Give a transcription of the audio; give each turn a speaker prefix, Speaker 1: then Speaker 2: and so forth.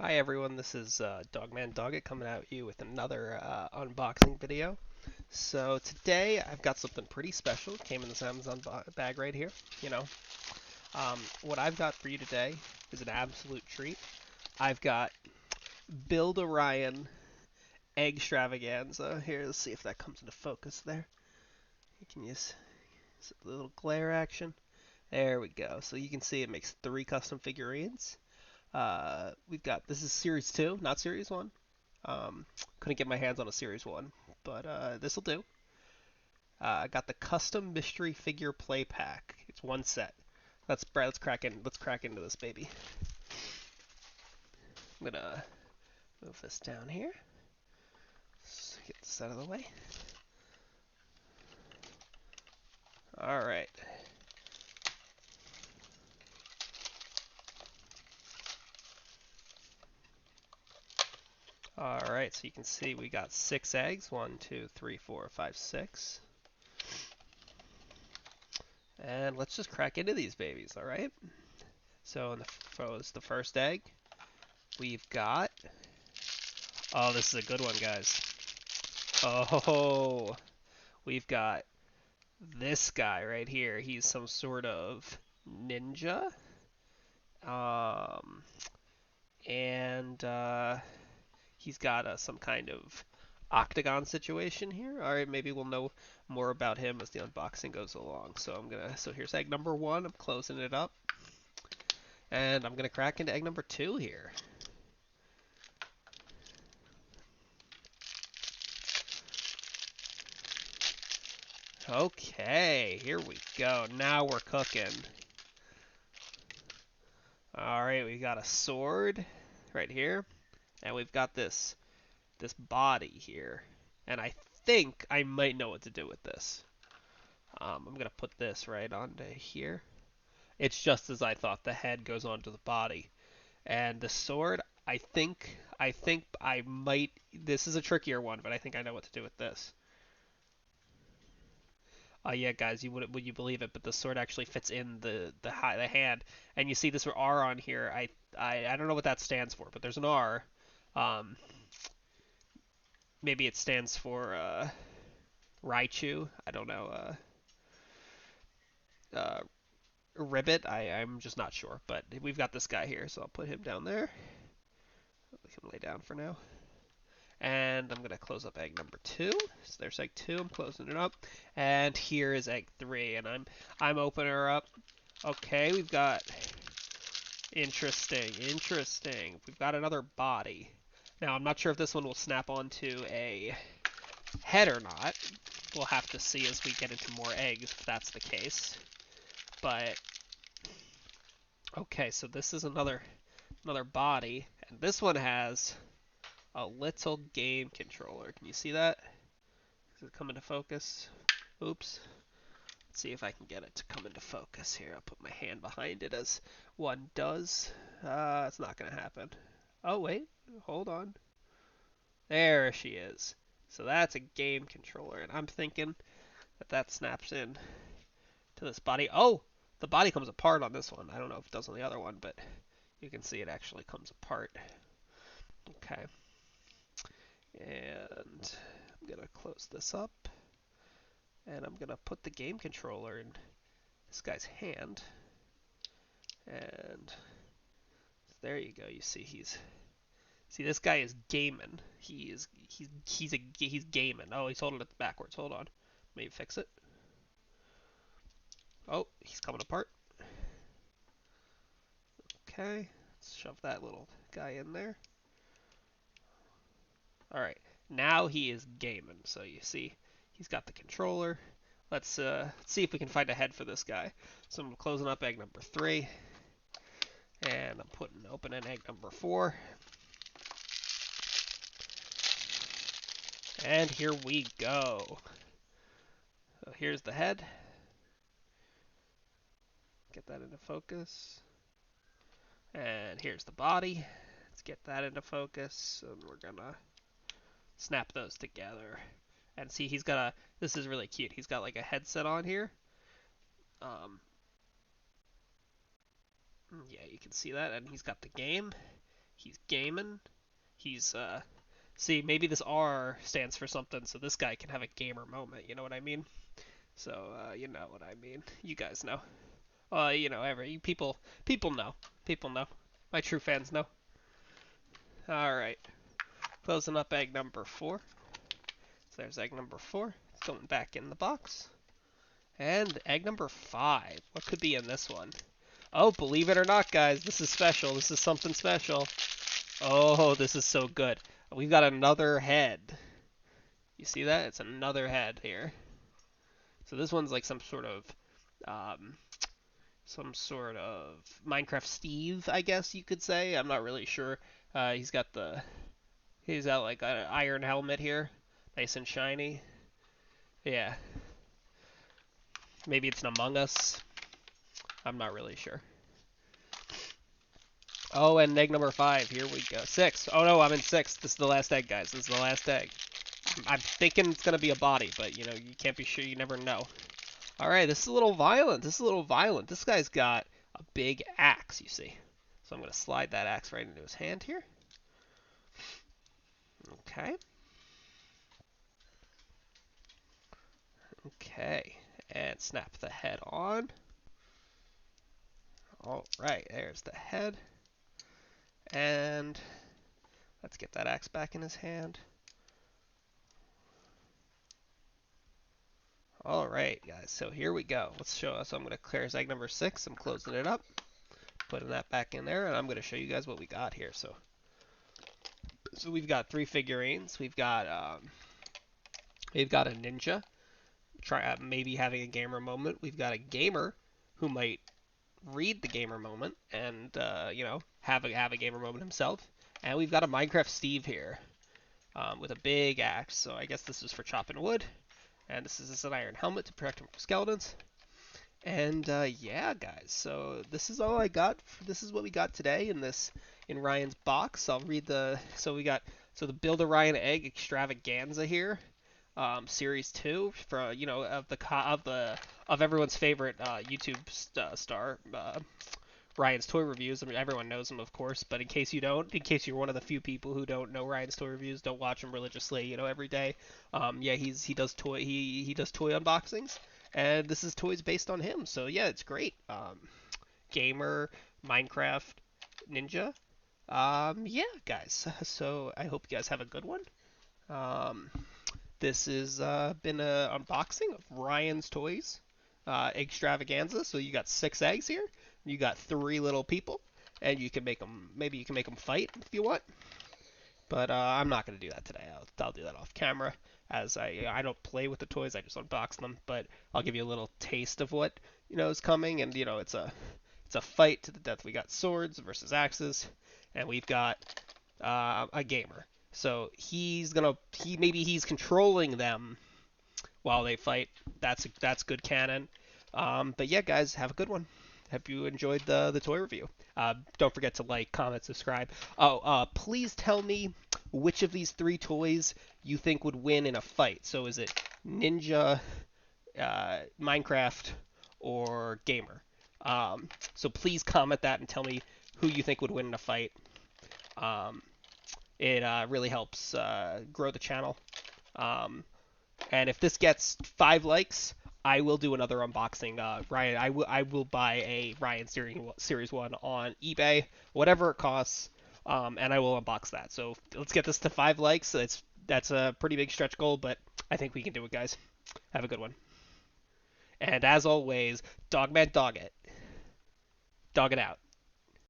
Speaker 1: Hi everyone, this is Dogman Doggett coming at you with another unboxing video. So today I've got something pretty special. It came in this Amazon bag right here. You know, what I've got for you today is an absolute treat. I've got Build Orion Eggstravaganza. Here, let's see if that comes into focus there. You can use a little glare action. There we go. So you can see it makes 3 custom figurines. We've got, this is Series 2, not Series 1. Couldn't get my hands on a Series 1, but this'll do. I got the custom mystery figure play pack. It's one set. Let's crack in. Let's crack into this baby. I'm gonna move this down here. Let's get this out of the way. All right. All right. So you can see we got 6 eggs. 1, 2, 3, 4, 5, 6. And let's just crack into these babies. All right. So the first egg, we've got. Oh, this is a good one, guys. Oh, we've got this guy right here. He's some sort of ninja. Um, and he's got some kind of octagon situation here. All right, maybe we'll know more about him as the unboxing goes along. So here's egg number 1. I'm closing it up. And I'm gonna crack into egg number 2 here. Okay, here we go. Now we're cooking. Alright, we got a sword right here. And we've got this body here. And I think I might know what to do with this. I'm gonna put this right onto here. It's just as I thought. The head goes onto the body. And the sword, I think I might. This is a trickier one, but I think I know what to do with this. Yeah, guys, would you believe it? But the sword actually fits in the hand, and you see this R on here. I don't know what that stands for, but there's an R. Um, Maybe it stands for Raichu. I don't know. Uh, Ribbit. I'm just not sure. But we've got this guy here, so I'll put him down there. We can lay down for now. And I'm going to close up egg number 2. So there's egg 2. I'm closing it up. And here is egg 3. And I'm opening her up. Okay, we've got interesting. We've got another body. Now, I'm not sure if this one will snap onto a head or not. We'll have to see as we get into more eggs if that's the case. But okay, so this is another body, and this one has a little game controller. Can you see that? Is it coming to focus? Oops. Let's see if I can get it to come into focus here. I'll put my hand behind it as one does. It's not gonna happen. Oh wait, hold on. There she is. So that's a game controller, and I'm thinking that snaps in to this body. Oh, the body comes apart on this one. I don't know if it does on the other one, but you can see it actually comes apart. Okay. And I'm going to close this up. And I'm going to put the game controller in this guy's hand. And there you go. You see this guy is gaming. He's gaming. Oh, he's holding it backwards. Hold on. Maybe fix it. Oh, he's coming apart. Okay. Let's shove that little guy in there. Alright, now he is gaming. So you see, he's got the controller. Let's see if we can find a head for this guy. So I'm closing up egg number 3. And I'm opening egg number 4. And here we go. So here's the head. Get that into focus. And here's the body. Let's get that into focus. And we're gonna snap those together. And see, this is really cute. He's got like a headset on here. Yeah, you can see that. And he's got the game. He's gaming. He's see, maybe this R stands for something, so this guy can have a gamer moment. You know what I mean? So you know what I mean. You guys know. You know, people know. People know. My true fans know. All right. Closing up egg number 4. So there's egg number 4. It's going back in the box. And egg number 5. What could be in this one? Oh, believe it or not, guys, this is special. This is something special. Oh, this is so good. We've got another head. You see that? It's another head here. So this one's like um, some sort of Minecraft Steve, I guess you could say. I'm not really sure. He's got like an iron helmet here, nice and shiny. Yeah, maybe it's an Among Us. I'm not really sure. Oh, and egg number 5. Here we go. 6. Oh no, I'm in 6. This is the last egg, guys. This is the last egg. I'm thinking it's gonna be a body, but you know, you can't be sure. You never know. All right, this is a little violent. This is a little violent. This guy's got a big axe, you see. So I'm gonna slide that axe right into his hand here. Okay. Okay. And snap the head on. All right, there's the head. And let's get that axe back in his hand. All right, guys, so here we go. Let's show us. So I'm going to clear his egg number 6. I'm closing it up, putting that back in there, and I'm going to show you guys what we got here. So we've got 3 figurines. We've got a ninja, maybe having a gamer moment. We've got a gamer who might read the gamer moment and you know, have a gamer moment himself. And we've got a Minecraft Steve here with a big axe. So I guess this is for chopping wood. And this is an iron helmet to protect him from skeletons. And yeah, guys, so this is all I got. This is what we got today in Ryan's box. I'll read the the Build a Ryan Egg Extravaganza here, series 2 for you know of everyone's favorite YouTube star. Ryan's Toy Reviews. I mean, everyone knows him, of course, but in case you're one of the few people who don't know Ryan's Toy Reviews, don't watch him religiously, you know, every day. Yeah, he does toy unboxings, and this is toys based on him. So yeah, it's great. Gamer, Minecraft, Ninja. Yeah, guys. So I hope you guys have a good one. Um, this has been an unboxing of Ryan's Toys Eggstravaganza. So you got 6 eggs here. You got 3 little people, and you can make them. Maybe you can make them fight if you want. But I'm not gonna do that today. I'll do that off camera, as I don't play with the toys. I just unbox them. But I'll give you a little taste of what you know is coming, and you know it's a fight to the death. We got swords versus axes, and we've got a gamer. So maybe he's controlling them while they fight. That's good canon. But yeah, guys, have a good one. Hope you enjoyed the toy review. Don't forget to like, comment, subscribe. Oh, please tell me which of these 3 toys you think would win in a fight. So is it Ninja, Minecraft, or Gamer? So please comment that and tell me who you think would win in a fight. It really helps grow the channel. And if this gets 5 likes, I will do another unboxing. Ryan, I will buy a Ryan Series 1 on eBay, whatever it costs, and I will unbox that. So let's get this to 5 likes. That's a pretty big stretch goal, but I think we can do it, guys. Have a good one. And as always, Dogman Dog it. Dog it out.